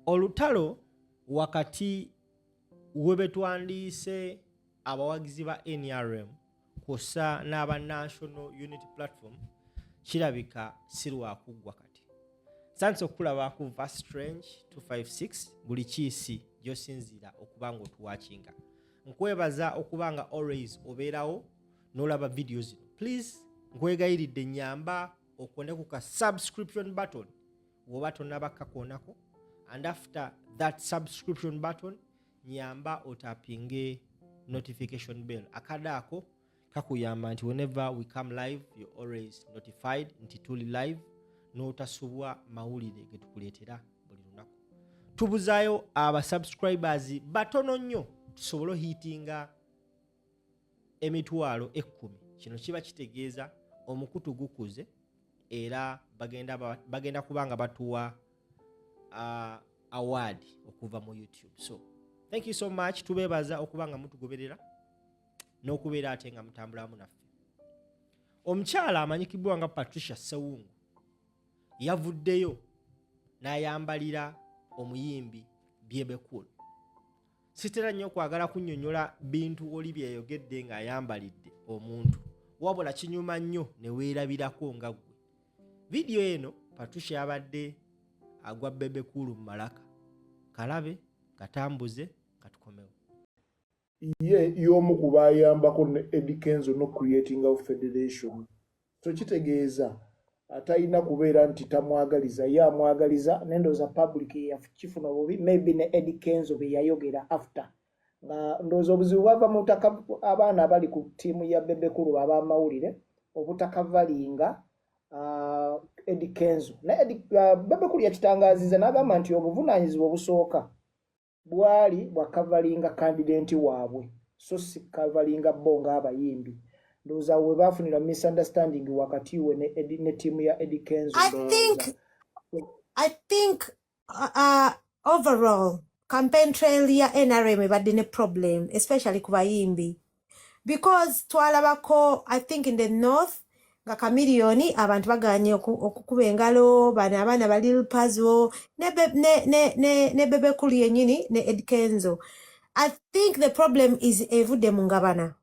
olutalo wakati webetwandiise abawagizi ba NRM kussa n'aba National Unity Platform kirabika sirwa kuggwa kati. Sanso okulaba ku Verse Strange 256 buli kiisi gyosinzira okubanga otuwakinga. Nkwebaza okubanga always obeerawo n'olaba video zino. Please nkwegayiridde nyamba okonde ku ka subscription button woba tonnaba kakoonako, and after that subscription button nyamba otapinge notification bell. Akadako kakuyamba nti whenever we come live you're always notified nti tuli live n'otasubwa mawulire ge tukuleetera buli lunaku. Tubuzaayo aba subscribers batono nnyo tusobole hitinga emitwalo 10. Kino kiba kitegeeza omukutu gukuze era bagenda kubanga batuwa award okuva mu YouTube. So thank you so much, tubebaza okubanga mutugoberera n'okubeera ate nga mutambulamu naffe. Omukyala amanyikibwa nga Patricia Sewungu yavuddeyo n'ayambalira omuyimbi Byebekulu. Sitera nnyo kwagala kunnyonnyola bintu oli byeyogedde ng'ayambalidde omuntu, wabula kinyuma nnyo ne weerabirako nga gwe. Video eno Patricia yabadde agwa Byebekulu mu malaka. Kalabe, katambuze, katukomewo. Ye y'omu ku bayambako ne Eddie Kenzo no creating of federation. So kitegeeza atalina kubeera nti tamwagaliza, ye amwagaliza nendoza public yakifuna obubi, maybe ne Eddie Kenzo be yayogera after. Nga ndoza obuzibu bava mu ttaka abaana abali ku ttiimu ya Byebekulu ab'amawulire obutakavalinga Eddie Kenzo. Na Byebekulu yakitangaaziza n'agamba nti obuvunaanyizibwa obusooka bwali bwakavalinga candidate waabwe, so si kavalinga bonga abayimbi. Ndoza we bafunira misunderstanding wakati we ne team ya Eddie Kenzo. I think overall campaign trail ya NRM badde ne problem, especially ku bayimbi, because twalabako I think in the north nga Chameleone abantu baganye okukuba engalo bana abaana ba Lil Puzzle ne Byebekulu yennyini ne Eddie Kenzo. I think the problem is evudde mu ngabana,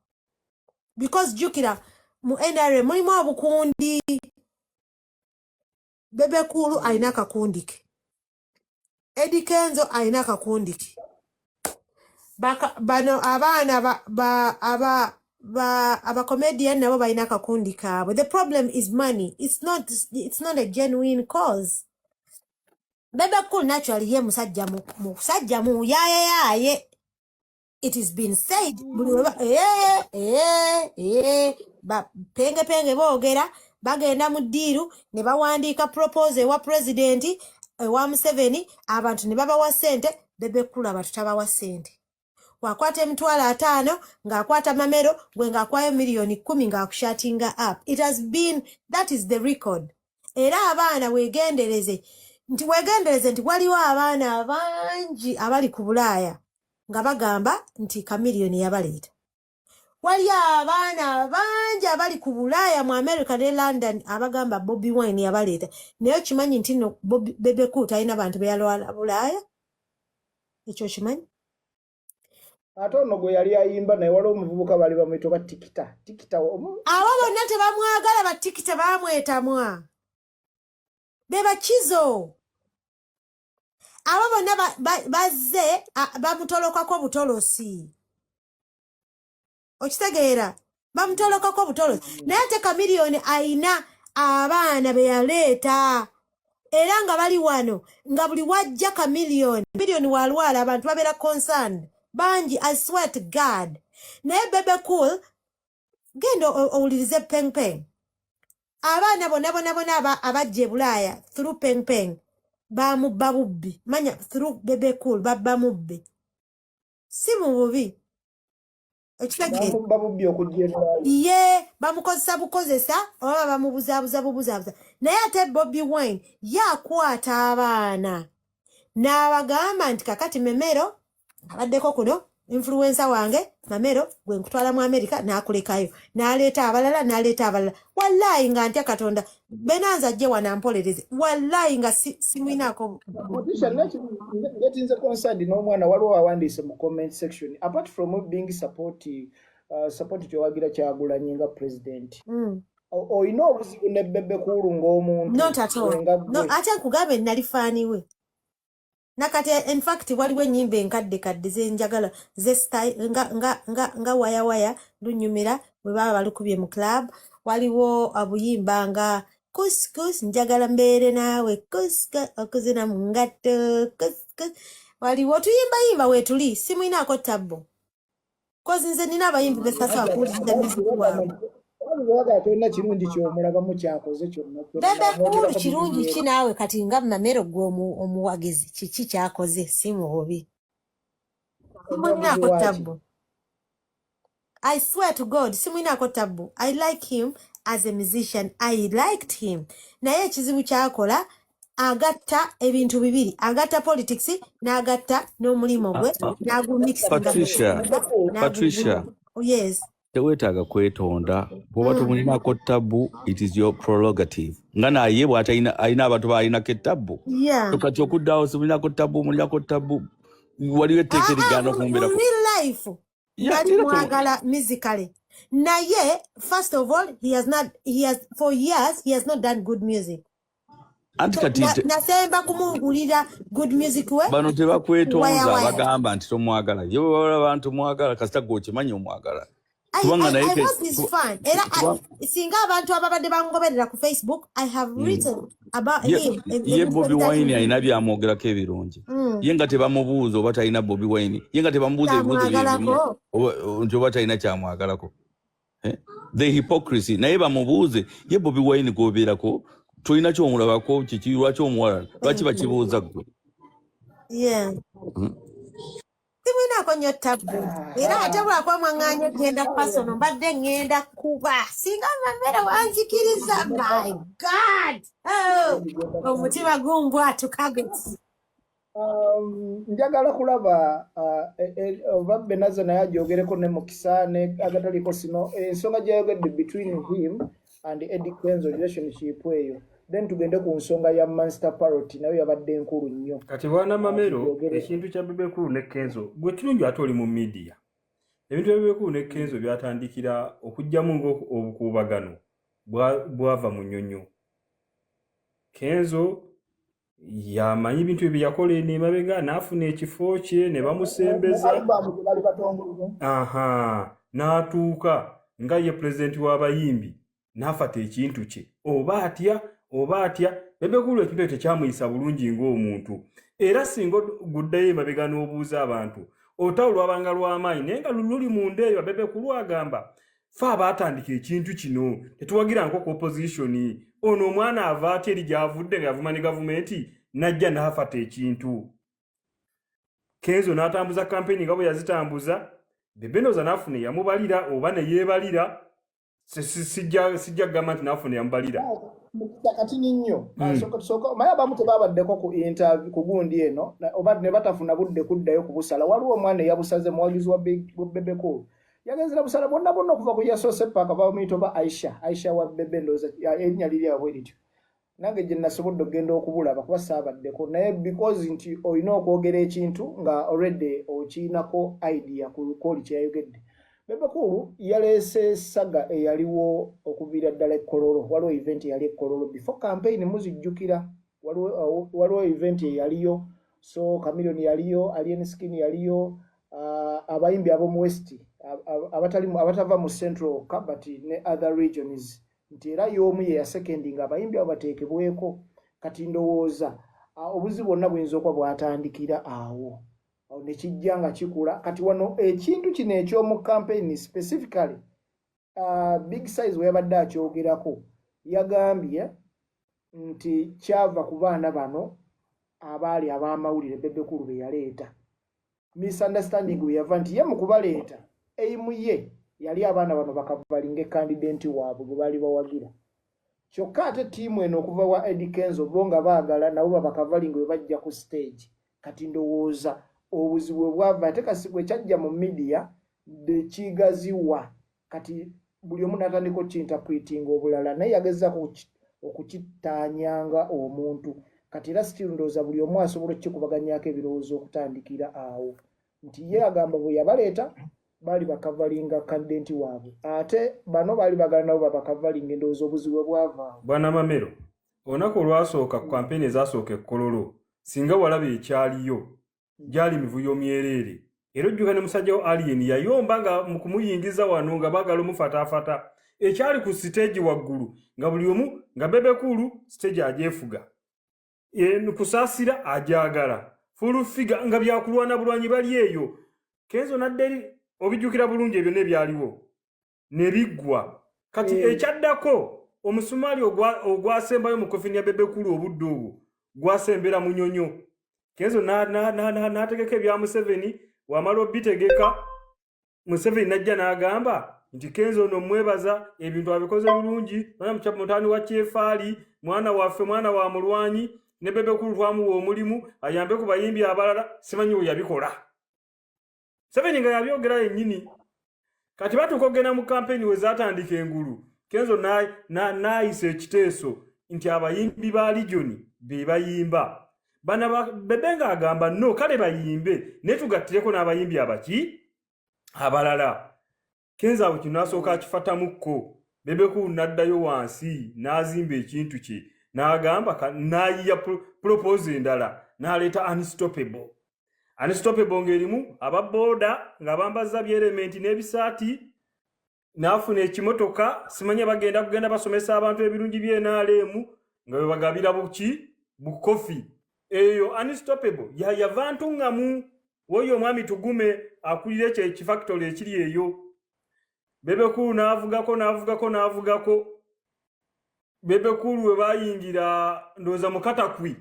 because jukira mu NRM mulimu obukundi. Byebekulu alina akakundi ke, Eddie Kenzo alina akakundi ke, bano abaana aba comedian nabo balina akakundi kaabwe. The problem is money. It's not a genuine cause. Byebekulu naturally ye musajja mu yaye. It has been said penge boogera bagenda mu ddiiru ne bawandiika propose wa president wa Museveni, abantu ne babawa ssente. Byebekulu abantu tabawa ssente. Wakwata emitwalo 5 ng'akwata Mamero gwe ng'akwayo milioni 10 ng'akushatinga up. It has been, that is the record. Era abaana wegendereze nti waliwo abaana abangi abali ku Bulaaya nga bagamba nti Chameleone yabaleeta. Wali abaana bangi abali ku Bulaaya mu America ne London abagamba Bobi Wine yabaleeta. Naye kimanyi nti no Byebekulu talina abantu be yalwala Bulaaya? Ekyo kimanyi? Ate ono gwe yali ayimba naye waliwo omuvubuka bali bamwita Tikita. Abo bonna tebamwagala ba Tikita bamwetamwa. Be bakizo. Abo bonna bazze bamutolokako butolosi. Okitegeera? Bamutolokako butolosi. Naye ate Chameleone ayina abaana be yaleeta. Era nga bali wano nga buli wajja Chameleone walwala abantu babeera concerned. Banji, I swear to God. Naye Byebekulu genda owulirize Peng. Abaana bonna abajja Bulaaya through Peng bamubba bubbi. Manya through Byebekulu babba mubbi. Si mu bubi. Bamubba bubbi okujjera. Ye bamukozesa bukozesa oba bamubuzaabuza. Naye ate Bobi Wine yakwata abaana n'abagamba nti kakati Memero abaddeko kuno influencer wange Mamero gwe nkutwala mu America n'akulekayo n'aleeta abalala wallahi nga ntya Katonda Benanza ajje wanampolereze wallahi nga simwinako Patricia ngetinze concerned n'omwana waliwo awandiise mu comment section apart from being supportive kyowagira Kyagulanyi nga president oyina obuzibu ne Bebe Cool ng'omuntu not at all no ate nkugambe nali faaniwe nakati in fact waliwo ennyimba enkadde zenjagala ze style nga waya lunyumira bwe baba balukubye mu club waliwo abuyimba nga kuskus njagala mbeere naawe kuskus okuzina mu ngatto kuskus waliwo tuyimba wetuli simwinaako tabbo kozi nze nina abayimbi besasa wakuuliriza music waabwe tolina kirungi kyomulabamu kyakoze kyonna Bebe Cool kirungi ki naawe kati nga Mamero gwe omuwagizi kiki kyakoze simuhobi simwinaako tabbo I swear to God simwinaako tabbo I like him as a musician I liked him naye ekizibu kyakola agatta ebintu bibiri agatta politics n'agatta n'omulimu gwe Patricia yes tewetaaga kwetonda bw'oba tomulinako tabbu it is your prerogative nga naye bw'atalina alina abantu baalinako ettabbu kati okuddaawo simulinako tabbu mulinako tabbu waliwo etteeka erigaana okumbeera real life yali mwagala musically naye first of all for years he has not done good music anti kati nasemba kumungulira good music we bano tebakwetonza bagamba nti tomwagala ye bwebala abantu mwagala kasita gwe okimanyi omwagala I was his fan. Singa abantu ababadde bangoberera ku Facebook, I have written about him. Ye Bobby Wine alina byamwogerako ebirungi. Ye nga tebamubuuza oba talina Bobby Wine. Ye nga tebamubuuza ebibuuzo byebimu. Nti oba talina kyamwagalako. The hypocrisy. Naye bamubuuze ye Bobby Wine gobeerako tulina kyomulabako kiki lwaki omuwala lwaki bakibuuza gwe. Yeah. Simwinaako nnyo tabbu era ate bw'akwamwaŋŋaanya genda pasono mbadde ŋŋenda kuba singa Mamero wanzikiriza my God omutima gumbwatuka gwe njagala kulaba oba Benaza naye ajogereko ne Mukisa ne agataliko sino ensonga gyayogedde between him and Eddie Kenzo relationship eyo then tugende ku nsonga ya Master Parrot nayo yabadde enkulu nnyo kati bwana Mamero ekintu kya Bebe Cool ne Kenzo gwe kirungi ate oli mu media ebintu bya Bebe Cool ne Kenzo byatandikira okujjamu ng'obukuubagano bwava mu nnyonyo Kenzo yamanyi ebintu ebyo yakola emabega n'afuna ekifo kye ne bamusembeza n'atuuka nga ye pulezidenti w'abayimbi n'afata ekintu kye oba atya Bebe Cool ekintu tekyamuyisa bulungi ng'omuntu era singa guddayo emabega n'obuuza abantu otawo lwabanga lw'amaanyi naye nga luli munda eyo Bebe Cool agamba fe abaatandika ekintu kino tetuwagiranko ku opposition ono omwana ava atya eri gy'avudde nga yavuma ne gavumenti najja n'afata ekintu Kenzo n'atambuza kampeni nga bwe yazitambuza Bebe Noza n'afuna yamubalira oba ne yeebalira sijja gamba nti n'afuna yamubalira kati nnyo soka maya abamu tebabaddeko ku interview ku gundi eno oba ne batafuna budde kuddayo ku busala waliwo omwana eyabusaze muwagizi wa Bebe Cool yagenzera busala bonna okuva ku yasoose paka bamuyita oba Aisha wa Bebe Ndoza erinnya liri abwe lityo nange gye nasobodde okugenda okubulaba kuba saabaddeko naye because nti olina okwogera ekintu nga already okiinako idea ku koli kyeyayogedde Bebe Cool yaleese saga eyaliwo okuviira ddala Kololo waliwo event eyali Kololo before campaign muzijjukira waliwo event eyaliyo so Chameleone yaliyo Alien Skin yaliyo abayimbi ab'omu West abatava mu Central but ne other regions nti era y'omu ye yasekendinga abayimbi abo bateekebweko kati ndowooza obuzibu bwonna buyinza okuba bwatandikira awo nekijja nga kikula kati wano ekintu kino ekyomu campaign specifically Big Size we yabadde akyogerako yagambye nti kyava ku baana bano abaali ab'amawulire Bebe Cool be yaleeta misunderstanding we yava nti ye mu kubaleeta eimu ye yali abaana bano bakavalinga candidate waabwe bwe baali bawagira kyokka ate ttiimu eno okuva wa Eddie Kenzo bo nga baagala nabo bakavalinga we bajja ku stage kati ndowooza obuzibu bwava ate kasi bwe kyajja mu media kigaziwa kati buli omu natandika okinterpretinga obulala naye yagezaako okukitaanyanga omuntu kati era still ndowooza buli omu asobola okukikubaganyaako ebirowoozo okutandikira awo nti ye agamba bwe yabaleeta baali bakavalinga kandidenti waabwe ate bano baali bagala nabo babakavalinga endowooza obuzibu bwavaawo. Bwana Mamero, olunaku olwasooka ku kampeyini ezasooka e Kololo singa walaba ekyaliyo gyali mivuyo myereere era ojjuka ne musajja wa Alien yayomba nga mu kumuyingiza wano nga baagala omufataafata ekyali ku siteegi waggulu nga buli omu nga Bebekulu siteegi agyefuga kusaasira agyagala fulu figa nga byakulwana bulwanyi bali eyo Kenzo nadderi obijjukira bulungi ebyo nebyaliwo ne biggwa kati ekyaddako omusumaali ogwasembayo mu kofini ya Bebekulu obudde obwo gwasembera munyonyo Kenzo n'ategeka ebya Museveni wamala obitegeka Museveni najja n'agamba nti Kenzo ono mwebaza ebintu abikoze bulungi mutani wa Kyefaali mwana waffe mwana wa mulwanyi ne Bebekulu twamuwa omulimu ayambe ku bayimbi abalala simanyi we yabikola Museveni nga yabyogera yennyini kati batuuka okugenda mu kampeyini we zaatandika engulu Kenzo n'ayisa ekiteeso nti abayimbi ba Legion be bayimba bana Bebe ng'agamba no kale bayimbe naye tugattireko n'abayimbi abaki abalala Kenzo awo kino asooka akifatamukko Bebekulu n'addayo wansi n'azimba ekintu kye n'agamba n'ayiya propose endala n'aleeta Unstoppable ng'erimu ababooda nga bambaza byelementi n'ebisaati n'afuna ekimotoka simanye bagenda basomesa abantu ebirungi by'NRM nga bwe bagabira bukofi eyo Unstoppable yava ntungamu woyo omwami Tugume akulira ekifactory ekiri eyo Bebekulu n'avugako Bebekulu we bayingira ndooza mu Katakwi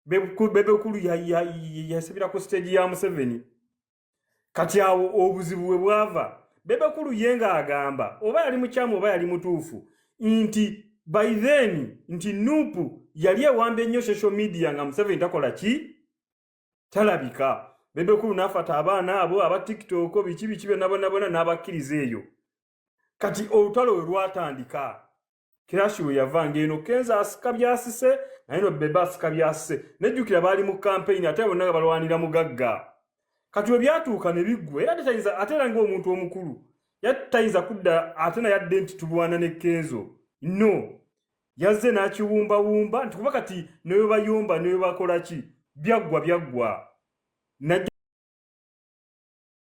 Bebekulu yasibira ku stage ya Museveni kati awo obuzibu bwe bwava Bebekulu yenga agamba oba yali mukyamu oba yali mutuufu nti by then nti Nuupu yali ewamba ennyo social media nga Museveni takola ki talabika Bebekulu n'afata abaana abo aba TikTok biki byonna n'abakkiriza eyo kati olutalo we lwatandika Kirashi we yavanga eno Kenzo asika byasise naye no Bebe asika byasise nejjukira baali mu kampeyini ate bonna nga balwanira mugagga kati we byatuuka ne biggwa era ate era ng'omuntu omukulu yatayinza kudda ate na yadde nti tulwana ne Kenzo no yazze n'akiwumbawumba nti kuba kati newe bayomba newe bakola ki byaggwa najja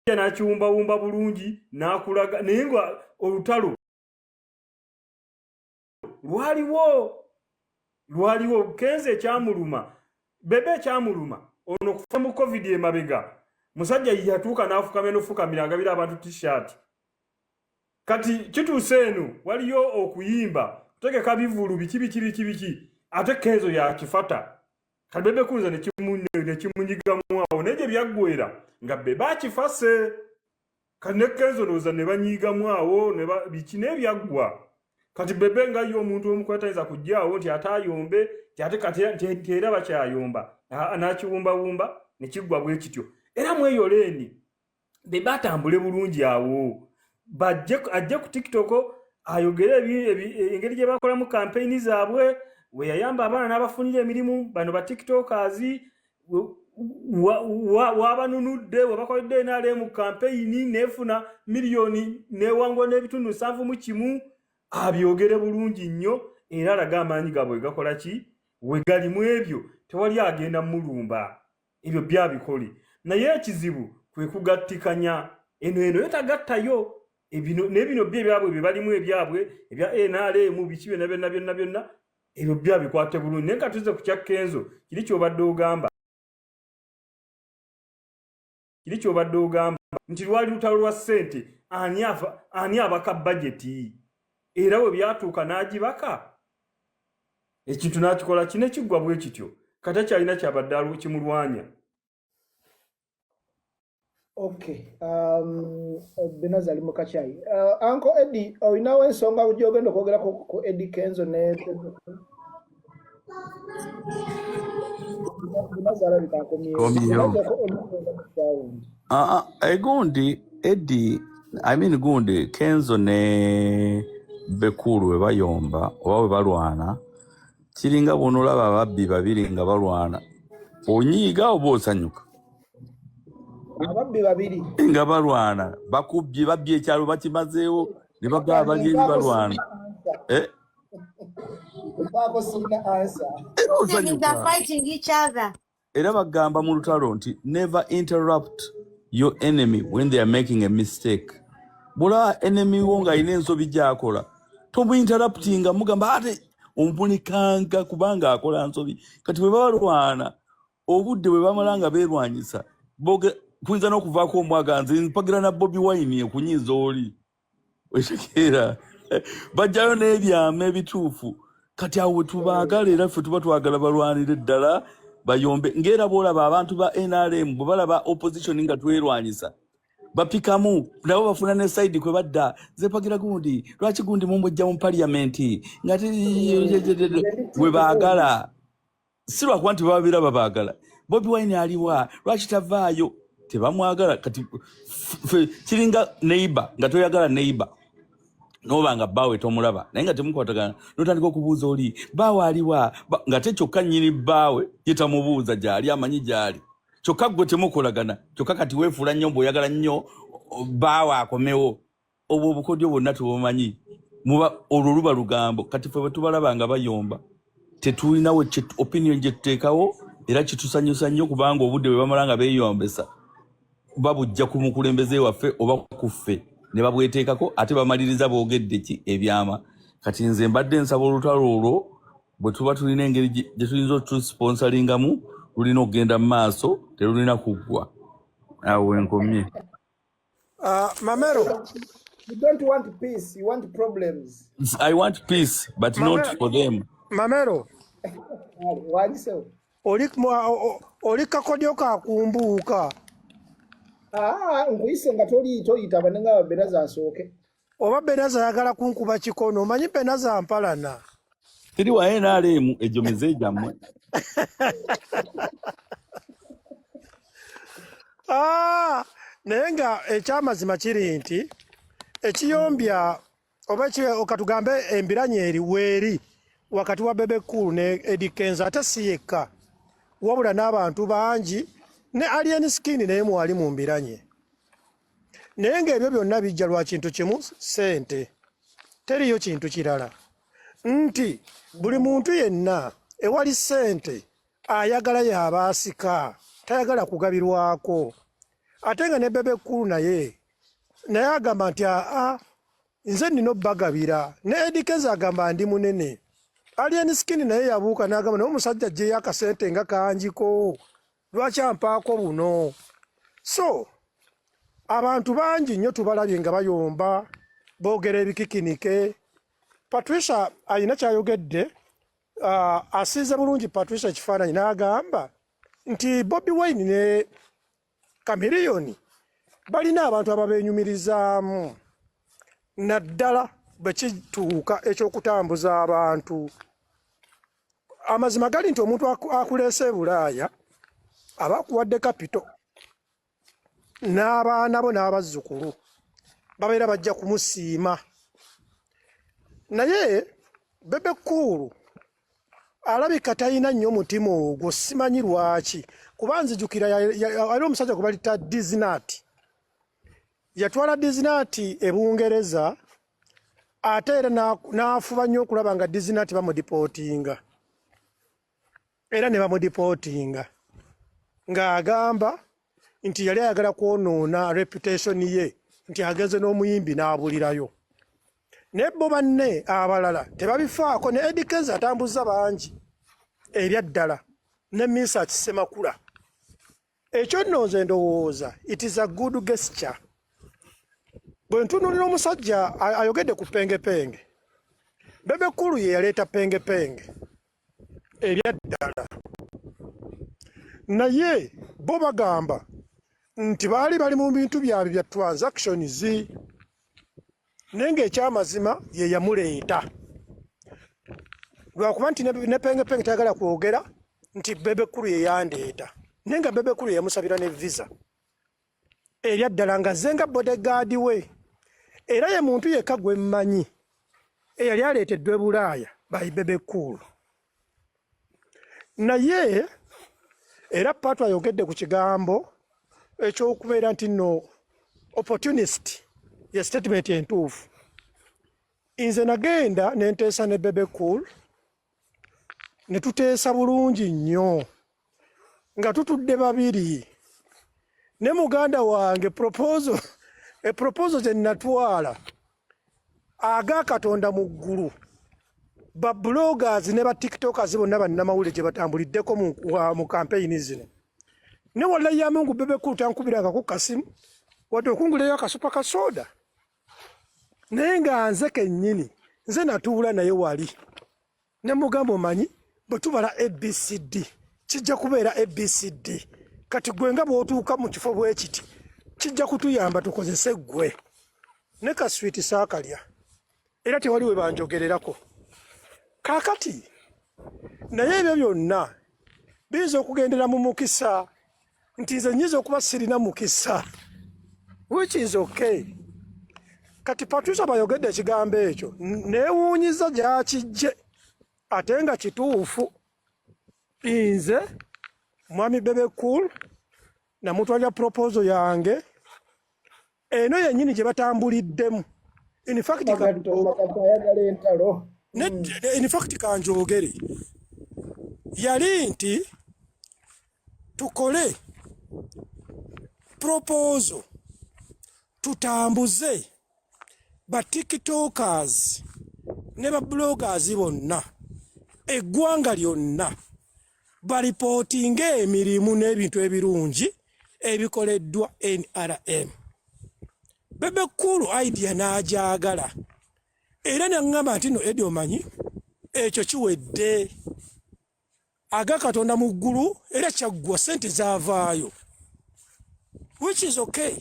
n'akiwumbawumba bulungi n'akulaga naye nga olutalo lwaliwo Kenzo ekyamuluma Bebe ekyamuluma ono kufa mu COVID emabega musajja yatuuka n'afukamya n'ofukamira agabira abantu t-shirt kati kituuse eno waliyo okuyimba kutegeka bivulu biki ate Kenzo yakifata kati Bebe kuza nekimunyigamu awo naye gye byaggwera nga Bebe akifase kati ne Kenzo nooza ne banyigamu awo biki n'ebyaggwa kati Bebe nga yo omuntu omukwetayinza kujjaawo nti atayombe ate kati era bakyayomba n'akiwumbawumba ne kiggwa bwe kityo era mweyo leeni Bebe atambule bulungi awo ajje ku TikTok ayogere engeri gye bakolamu kampeyini zaabwe we yayamba abaana n'abafunira emirimu bano ba TikTokers wabanunudde webakoledde NRM kampeyini nefuna miliyoni newangwa n'ebitundu 7 abyogere bulungi nnyo era alaga amaanyi gaabwe gakola ki we galimu ebyo tewali agenda mulumba ebyo byabikole naye ekizibu kwe kugattikanya eno yetagattayo n'ebino byabwe bye balimu ebyabwe ebya NRM biki byonna ebyo byabikwate bulungi naye katuze ku kya Kenzo kiri kyobadde ogamba nti lwali lutalo lwa ssente ani abaka budgeti era we byatuuka n'agibaka ekintu n'akikola kino ekiggwa bwe kityo kata kyalina kyabadde kimulwanya. Okay, Benazi ali mu kachayi. Uncle Eddie, olinawo ensonga gy'ogenda okwogera ku Eddie Kenzo ne Gundi Eddie Gundi Kenzo ne Bekulu we bayomba oba we balwana kiringa bonolaba ababbi babiri nga balwana onyiiga oba osanyuka ababbi babiri nga balwana bakubbye babbye ekyalo bakimazeewo ne bagaba balyenyi balwana era bagamba mu lutalo nti never interrupt your enemy when they are making a mistake. Bula enemy wo nga alina ensobi gy'akola tomuinterruptinga mugamba ate ompunikanga kubanga akola nsobi kati bwe balwana obudde bwe bamala nga beerwanyisa kuyinza n'okuvaako omwaganzi mpagira na Bobi Wine ekunyiza oli wetegeera bajjayo n'ebyama ebituufu kati awo we tubaagala era ffe tuba twagala balwanire ddala bayombe ng'era boolaba abantu ba NRM bwe balaba opposition nga twerwanyisa bapikamu nabo bafuna ne side kwe badda zepagira Gundi lwaki Gundi mumbojja mu parliament ngati we baagala si lwakuba nti babira babaagala Bobi Wine aliwa lwaki tavaayo tebamwagala kati kiringa neighbor nga toyagala neighbor noba nga bawe tomulaba naye nga temukwatagana notandika okubuuza oli bawe aliwa nga tekyokka nnyini bawe yetamubuuza gyali amanyi gyali kyokka gwe temukolagana kyokka kati weefuula nnyo mbw'oyagala nnyo bawe akomewo obwo obukodyo bwonna tubumanyi muba olwo luba lugambo kati ffe bwe tubalaba nga bayomba tetulinawo opinion gye tuteekawo era kitusanyusa nnyo kubanga obudde bwe bamala nga beeyombesa babujja ku mukulembeze waffe oba kuffe ne babweteekako ate bamaliriza boogedde ki ebyama kati nze mbadde nsaba olutalo olwo bwe tuba tulina engeri gye tuyinza otusponsoringamu lulina okugenda mu maaso terulina kuggwa awo wenkomye. Mamero, you don't want peace, you want problems. I want peace but Mamero, not for them. Mamero wali so oli kakodyo kakumbuuka nkuyise nga toyita banenga babenaza asooke oba benaza ayagala kunkuba kikono omanyi benaza mpalana tiri wa NRM ejomeze jammwe naye nga ekyamazima kiri nti ekiyombya oba okatugambe embiranye eri weeri wakati wa Bebe Cool ne Eddie Kenzo ate si yekka wabula n'abantu bangi ne Alien Skin naye mwali mu mbiranye naye ng'ebyo byonna bijja lwa kintu kimu ssente teriyo kintu kirala nti buli muntu yenna ewali ssente ayagala y'abaasika tayagala kugabirwako ate nga ne Bebe Cool naye agamba nti nze nnina obbagabira ne Eddie Kenzo agamba ndi munene Alien Skin naye yabuuka n'agamba naye omusajja ajjeyo akasente nga kanjiko lwaki ampaako buno so abantu bangi nnyo tubalabye nga bayomba boogera ebikikinike Patricia alina kyayogedde asiize bulungi Patricia ekifaananyi n'agamba nti Bobi Wine ne Chameleone balina abantu ababeenyumirizaamu naddala bwe kituuka ekyokutambuza abantu amazima gali nti omuntu akuleese e Bulaaya aba akuwadde kapito n'abaana bo n'abazzukulu babeera bajja kumusiima naye Bebe Cool alabika talina nnyo omutima ogwo simanyi lwaki kuba nzijukira ali omusajja gwe balita Disney yatwala Disney e Bungereza ate era n'afuba nnyo okulaba nga Disney bamudipootinga era ne bamudipootinga ng'agamba nti yali ayagala kwonoona reputation ye nti agenze n'omuyimbi n'abulirayo ne bo banne abalala tebabifaako ne Eddie Kenzo atambuza bangi erya ddala ne Misa Kisemakula ekyo nno nze ndowooza it is a good gesture bwe ntunuulira omusajja ayogedde ku pengepenge Bebe Cool ye yaleeta pengepenge erya ddala naye bo bagamba nti baali bali mu bintu byabwe bya transactions naye ng'ekyamazima ye yamuleeta lwakuba nti ne pengepenge tayagala kwogera nti Bebe Cool ye yandeeta naye nga Bebe Cool yamusabira ne visa erya ddala nga zenga bodyguard we era ye muntu yekka gwe mmanyi eyali aleeteddwa Bulaaya by Bebe Cool. Naye era Pato ayogedde ku kigambo ekyokubeera nti no opportunist ye statement entuufu. Nze nagenda ne nteesa ne Bebe Cool ne tuteesa bulungi nnyo nga tutudde babiri ne muganda wange proposal gye natwala aga Katonda mu ggulu ba bloggers ne ba tiktokers bonna bannamawulire gye batambuliddeko mu campaign zino ne wallahi ya Mungu Bebe Cool tankubiranga ku kasimu wadde okunguleyo akasupa ka soda naye nga nze kennyini nze natuula naye wali ne mugamba omanyi bwe tubala ABCD kijja kubeera ABCD kati gwe nga bw'otuuka mu kifo bwe kiti kijja kutuyamba tukozese ggwe ne kaswiti saakalya era tewali we banjogererako kaakati naye ebyo byonna biyinza okugendera mu mukisa nti nze nyiza okuba sirina mukisa which is okay. Kati Patricia bayogedde ekigambo ekyo neewuunyiza gyakijje ate nga kituufu. Nze mwami Bebe Cool namutwalira proposal yange eno yennyini gye batambuliddemu. In fact kanjogere yali nti tukole proposal tutambuze ba tiktokers ne ba bloggers bonna eggwanga lyonna balipotinga emirimu n'ebintu ebirungi ebikoleddwa NRM. Bebe Cool idea n'agyagala era n'aŋŋamba nti no Eddie omanyi ekyo kiwedde aga Katonda mu ggulu era kyaggwa ssente zaavaayo which is okay.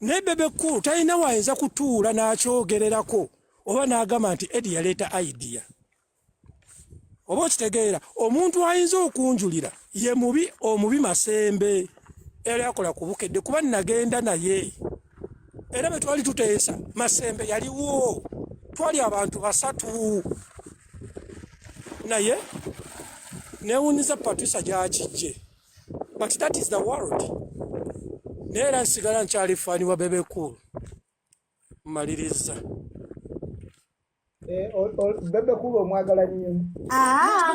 Ne Bebe Cool talina wayinza kutuula n'akyogererako oba n'agamba nti Eddie yaleeta idea. Oba okitegeera omuntu ayinza okunjulira ye mubi omubi Masembe era yakola ku bukedde kuba nagenda naye era bwe twali tuteesa Masembe yaliwo twali abantu basatu naye neewuniza Patricia gyakijje but that is the world. Neera nsigala nkyali fani wa Bebe Cool maliriza. Bebe Cool omwagala nnyo.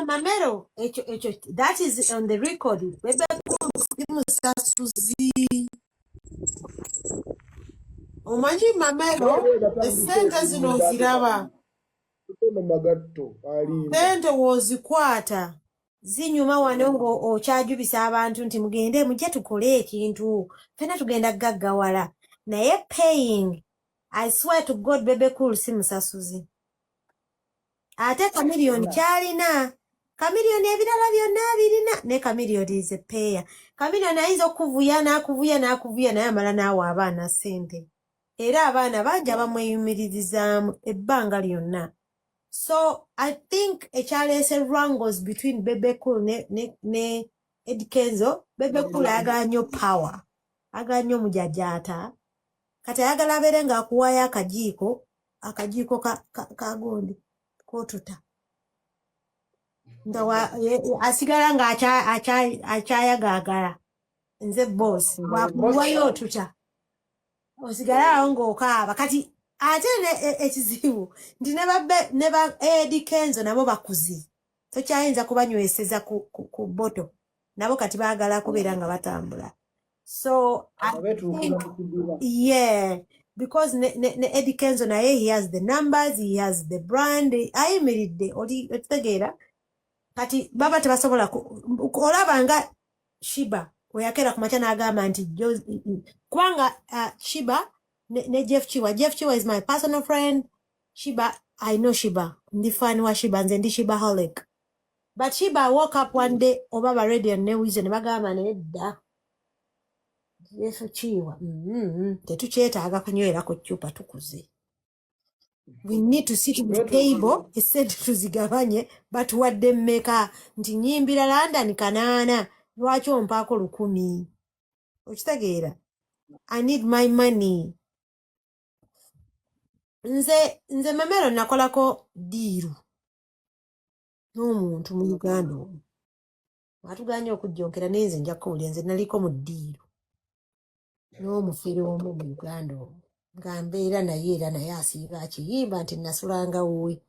Mamero ekyo that is on the record. Bebe Cool simusasuzi omanyi Mamero esente zino ziraba sente wozikwata zinyuma wano ngo okyajubisa abantu nti mugende mujje tukole ekintu fena tugenda gaggawala naye paying. I swear to God Bebe Cool simusasuzi ate Chameleone kyalina Chameleone ebirala byonna birina ne Chameleone is a payer. Chameleone ayinza okuvuya n'akuvuya naye amala naawe abaana ssente era abaana bangi abamweyumirizaamu ebbanga lyonna. So I think ekyaleese wrangles between Bebe Cool ne Eddie Kenzo. Bebe Cool ayagala nnyo power, ayagala nnyo mujajaata kati ayagala abeere ng'akuwaayo akajiiko kagondi kotuta nga asigala ng'akyayagaagala nze boss wakuwayo otuta osigala awo ng'okaaba kati ate ekizibu nti ne ba Eddie Kenzo nabo bakuzi tokyayinza kubanyweseza ku boto nabo kati baagala kubeera nga batambula. So I think, yeah, because ne Eddie Kenzo naye he has the numbers, he has the brand, ayimiridde otegeera kati baba tebasobola olaba nga Shiba oyakera ku makya n'agamba nti kubanga Shiba ne Jeff Chiwa is my personal friend. Shiba, I know Shiba. Ndi fan wa Shiba nze ndi Shibaholic. But Shiba woke up one day oba radio ne wize ne bagamba nedda. Jeff Chiwa. Tetukyetaaga kunywera ku ccupa tukuze. we need to sit at the table esente tuzigabanye batuwadde mmeka nti nyimbira London kanaana lwaki ompaako 1,000 okitegeera I need my money nze Mamero nakolako diiru n'omuntu mu Uganda omwo atuganye okujjonkera naye nze nja kuwulira nze naliko mu ddiiru n'omufere omu mu Uganda omwo nga mbeera naye era naye asiiba akiyimba nti nasulanga wuwe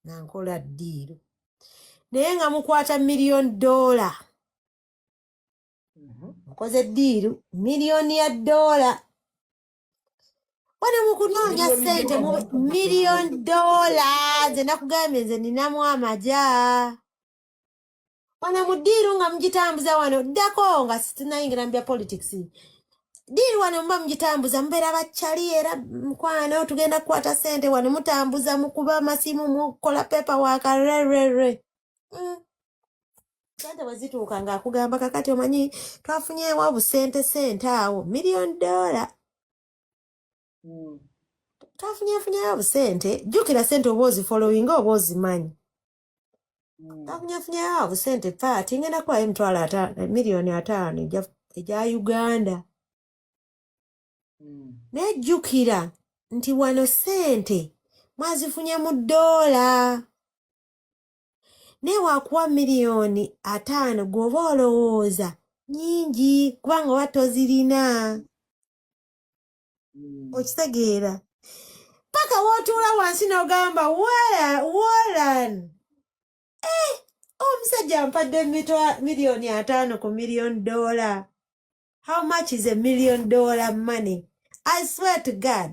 nga nkola ddiiru naye nga mukwata $1,000,000 mukoze ddiiru $1,000,000 wana mukunoonya ssente mu $1,000,000 nze nakugambye nze ninamu amaja wana mu ddiiru nga mugitambuza wano ddako nga situnayingira mu bya politics ddiiru wano muba mugitambuza mubeera bakyali era mukwano tugenda kukwata ssente wano mutambuza mukuba amasimu mukola paperwork rerere sente bwe zituuka ng'akugamba kakati omanyi twafunyeewo busente awo $1,000,000 twafunyeefunyeewo busente jjukira ssente oba ozifollowinga oba ozimanyi twafunyeefunyeewo busente paati ngenda kuwayo $5,000,000 egya Uganda nejjukira nti wano ssente mwazifunye mu $1 naye waakuwa $5,000,000 gw'oba olowooza nnyingi kubanga oba tozirina okitegeera paka wootuula wansi n'ogamba Warren omusajja ampadde $5,000,000 ku $1,000,000 how much is $1,000,000 money I swear to God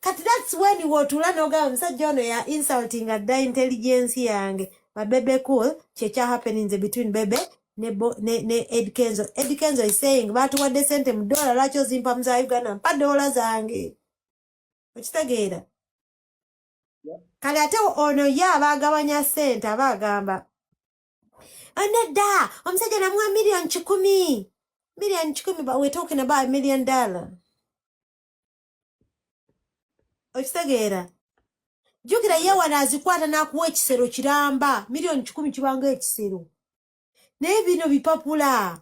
kati that's when wootuula n'ogamba omusajja ono ya insulting adda intelligence yange Bebe Cool kyekya happenings between Bebe ne Ed Kenzo. Ed Kenzo is saying batuwadde ssente mu $1 lwaki ozimpa mu za Uganda mpa $1 zange okitegeera kale ate ono ye abaagabanya ssente abaagamba nedda omusajja namuwa $1,10,000 but we're talking about $1,000,000 okitegeera jjukira ye wano azikwata n'akuwa ekisero kiramba $1,10,000 kibanga ekisero naye bino bipapula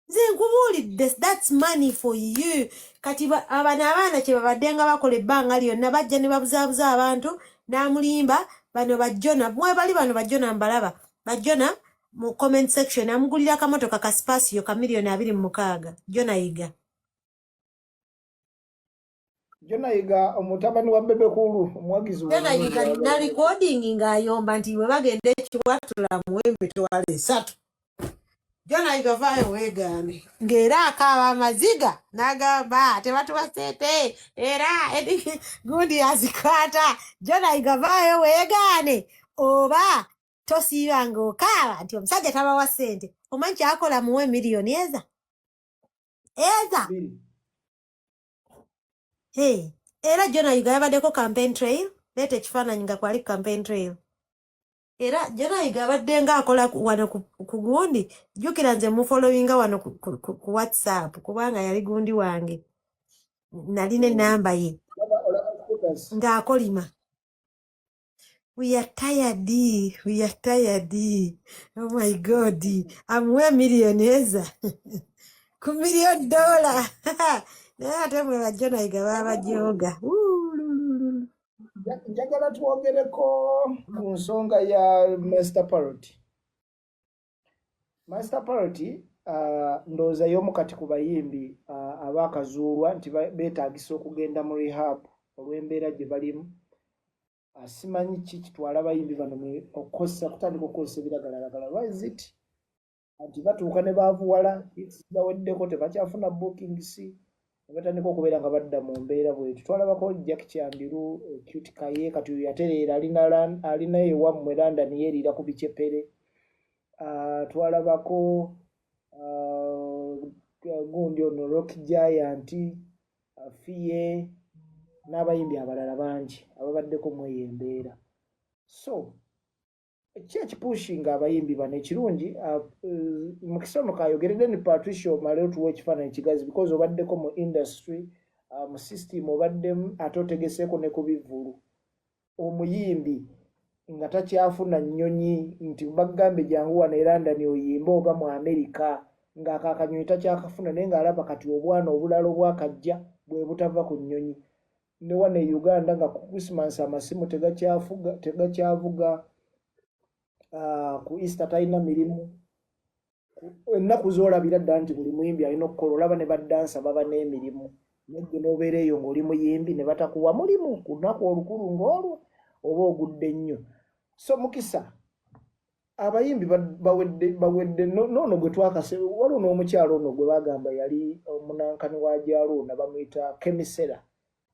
nze nkubuulidde that's money for you kati abaana kye babadde nga bakola ebbanga lyonna bajja ne babuzaabuza abantu n'amulimba bano bajjona mwe bali bano bajjona mbalaba bajjona mu comment section amugulira akamotoka ka Spasio ka $2,26,000 Jona yiga omutabani wa Bebe Cool omwagizi Jona yiga na recording ng'ayomba nti bwe bagenda ekiwatula muwembe twala 3 Jona yiga vayo weegambe ng'era akaaba amaziga n'agamba tebatuwa ssente era gundi azikwata Jona yiga vayo weegaane oba tosiiba ng'okaaba nti omusajja tabawa ssente omanyi kyakola muwe $1,000,000 eza Hey, era Jona Yiga yabaddeko campaign trail, leeta ekifaananyi nga kwali campaign trail. Era Jona Yiga abadde nga akola wano ku gundi, jjukira nze mufollowinga wano ku WhatsApp kubanga yali gundi wange. Nalina ennamba ye. Ng'akolima. We are tired. Oh my God. Amuwe $1,000,000 ku $1,000,000. Naye ate mwe Jona Yiga baabajooga. Njagala twogereko ku nsonga ya Master Parrot. Master Parrot ndowooza y'omu kati ku bayimbi abaakazuulwa nti beetaagisa okugenda mu rehab olw'embeera gye balimu. Simanyi ki kitwala abayimbi bano kutandika okukozesa ebiragalalagala. Why is it? Nti batuuka ne baavuwala baweddeko tebakyafuna bookings. Batandika okubeera nga badda mu mbeera bwetyo. Twalabako Jack Kyambiru, Cute Kaye, kati yatereera alina ewammwe London yeeriira ku bicepere. Twalabako gundi ono Rock Giant, Fiye n'abayimbi abalala bangi ababaddeko mu eyo embeera. So ki ekipushinga abayimbi bano ekirungi mu kisomo kayogeredde ne Patricia Omale otuwa ekifaananyi kigazi because obaddeko mu industry mu system obaddemu ate otegeseeko ne ku bivvulu omuyimbi nga takyafuna nnyonyi nti bagambe jangu wano e London oyimba oba mu Amerika ng'akakanyonyi takyakafuna naye ng'alaba kati obwana obulala obwakajja bwe butava ku nnyonyi ne wano e Uganda nga ku Christmas amasimu tegakyavuga ku Easter talina mirimu ennaku zoolabira ddala nti buli muyimbi alina okukola olaba ne baddansa baba n'emirimu negge n'obeera eyo ng'oli muyimbi ne batakuwa mulimu ku lunaku olukulu ng'olwo oba ogudde nnyo so Mukisa abayimbi bawedde noono gwe twakase waliwo n'omukyalo ono gwe bagamba yali omunankani wa Jaaluna bamuyita Kemisera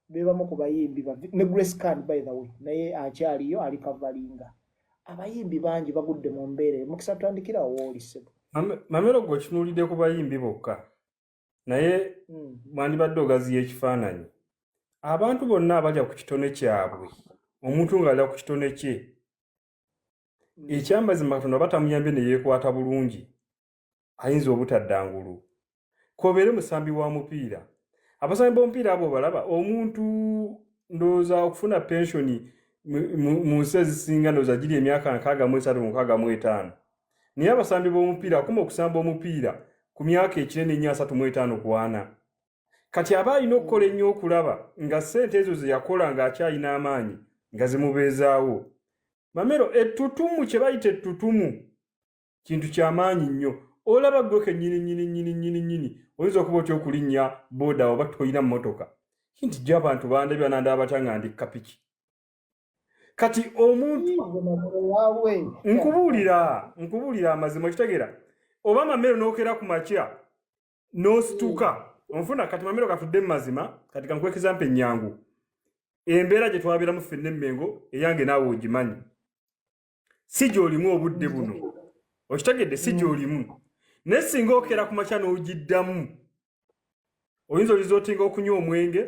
be bamu ku bayimbi ne Grace Can by the way naye akyaliyo ali kavalinga abayimbi bangi bagudde mu mbeera Mukisa tutandikira wooli sebo Mamero gwe kinuulidde ku bayimbi bokka naye mwandibadde ogaziya ekifaananyi abantu bonna abalya ku kitone kyabwe omuntu ng'alya ku kitone kye ekyamazima Katonda batamuyambye ne yeekwata bulungi ayinza obutaddangulu kobeere musambi wa mupiira abasambi b'omupiira abo balaba omuntu ndowooza okufuna pensioni mu nsi ezisinga ndowooza giri emyaka 63-65 naye abasambi b'omupiira akuma okusamba omupiira ku myaka ekinene nnyo 35-40 kati aba alina okukola ennyo okulaba nga ssente ezo ze yakola ng'akyalina amaanyi nga zimubeezaawo Mamero ettutumu kye bayita ettutumu kintu ky'amaanyi nnyo olaba gwe kennyini oyinza okuba otya okulinnya booda oba toyina mmotoka nti gye abantu bandabya nandaba batya nga ndi kapiki kati omuntu nkubuulira amazima okitegeera oba Mamero n'okera ku makya n'osituka onfuna kati Mamero katudde mu mazima kati kankwekeza mpe ennyangu embeera gye twabeeramu ffenna emmengo eyange naawe ogimanyi si gy'olimu obudde buno okitegedde si gy'olimu naye singa okera ku makya n'ogiddamu oyinza oliza otinga okunywa omwenge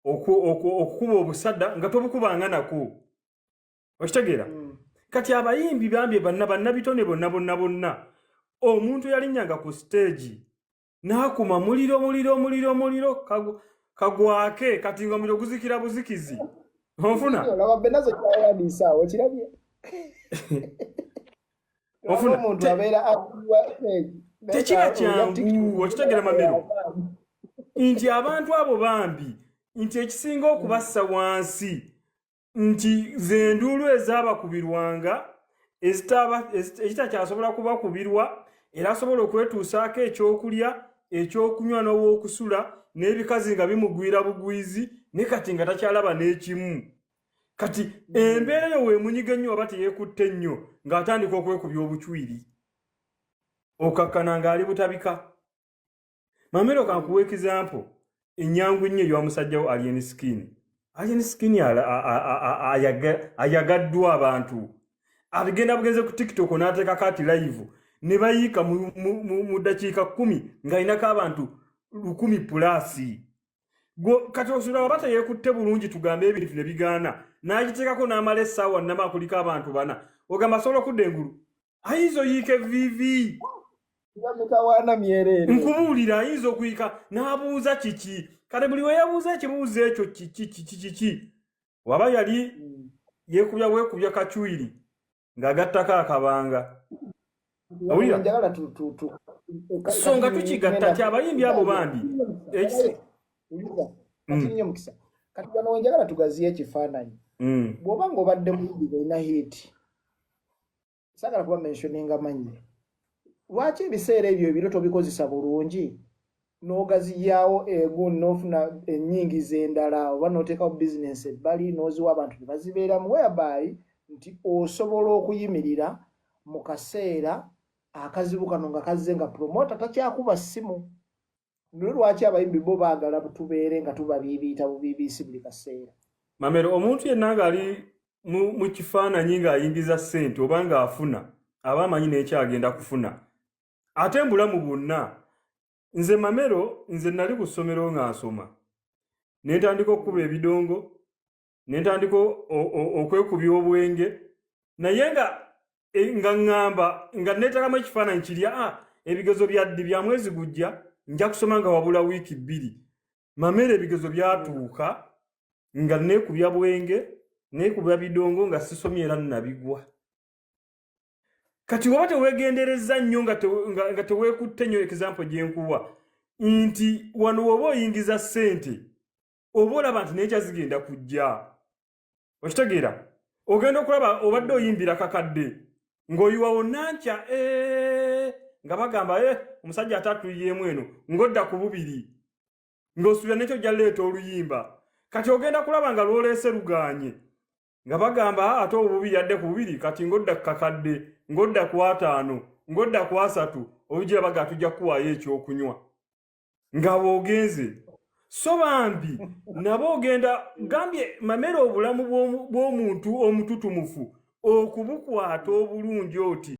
okukuba obusada nga tobukubanga nako okitegeera kati abayimbi bambye bannabitone bonna omuntu yalinnyanga ku stage n'akuma muliro kagwake kati nga omuliro guzikira buzikizi onfuna tekiba kyangu okitegeera Mamero nti abantu abo bambi nti ekisinga okubassa wansi nti zenduulu ezaabakubirwanga ezitakyasobola kubakubirwa era asobola okwetuusaako ekyokulya ekyokunywa n'obwokusula n'ebikazi nga bimugwira bugwizi ne kati nga takyalaba n'ekimu kati embeera eyo weemunyiga ennyo oba teyeekutte ennyo ng'atandika okwekubya obucwiri okakkana ng'ali butabika Mamero kankuwa ekizampo ennyangu nnyo ey'omusajjawo Alien Skin ayagaddwa abantu agenda bugenze ku TikTok n'ateekako ati live ne bayiika mu ddakiika 10 ng'alinako abantu 100+. Kati osula oba teyeekutte bulungi tugambe ebintu ne bigaana n'agiteekako n'amala essaawa nnama kuliko abantu 4 ogamba asobola okudda engulu ayinza oyiika evivi nkubuulira ayinza okuyiika n'abuuza kiki kale buli we yabuuza ekibuuzo ekyo kiki waba yali weekubya kacwiri ng'agattako akabanga so nga tukigatta ti abayimbi abo bambi kati wano njagala tugaziye ekifaananyi bw'oba ng'obadde muyimbi olina hiti saagala kuba mentioninga manyi lwaki ebiseera ebyo ebiro tobikozesa bulungi n'ogaziyaawo egundi n'ofuna ennyingiza endala oba n'oteekawo bizinensi ebbali n'oziwa abantu ne bazibeeramu whereby nti osobola okuyimirira mu kaseera akazibu kano nga kazze nga promota takyakuba ssimu naye lwaki abayimbi bo baagala tubeere nga tubabiibiita bubiibiisi buli kaseera Mamero omuntu yenna ng'ali mu kifaananyi ng'ayingiza ssente oba ng'afuna aba amanyi n'ekyagenda kufuna ate mbulamu bwonna nze Mamero nze nali ku ssomero nga nsoma ne ntandika okukuba ebidongo ne ntandika okwekubya obwenge naye nga ngamba nga neetakamu ekifaananyi kirya ebigezo bya ddi bya mwezi gujja nja kusoma nga wabula wiiki 2 mamere ebigezo byatuuka nga neekubya bwenge neekubya bidongo nga sisomye era nabigwa kati oba teweegendereza nnyo nga teweekutte nnyo example gye nkuwa nti wano oba oyingiza ssente oba olaba nti naye kyazigenda kujja okitegeera ogenda okulaba obadde oyimbira kakadde ng'oyiwa wonna nkya nga bagamba omusajja atatuliyemu eno ng'odda ku bubiri ng'osuubira nekyo gyaleeta oluyimba kati ogenda kulaba nga lwoleese luganye nga bagamba ate obubiri yadde ku bubiri kati ng'odda ku kakadde ng'odda ku 5 ng'odda ku 3 obugira baga tujja kuwaayo ekyokunywa nga bw'ogenze so bambi nabo ogenda gambye mamere obulamu bw'omuntu omututumufu okubukwata obulungi oti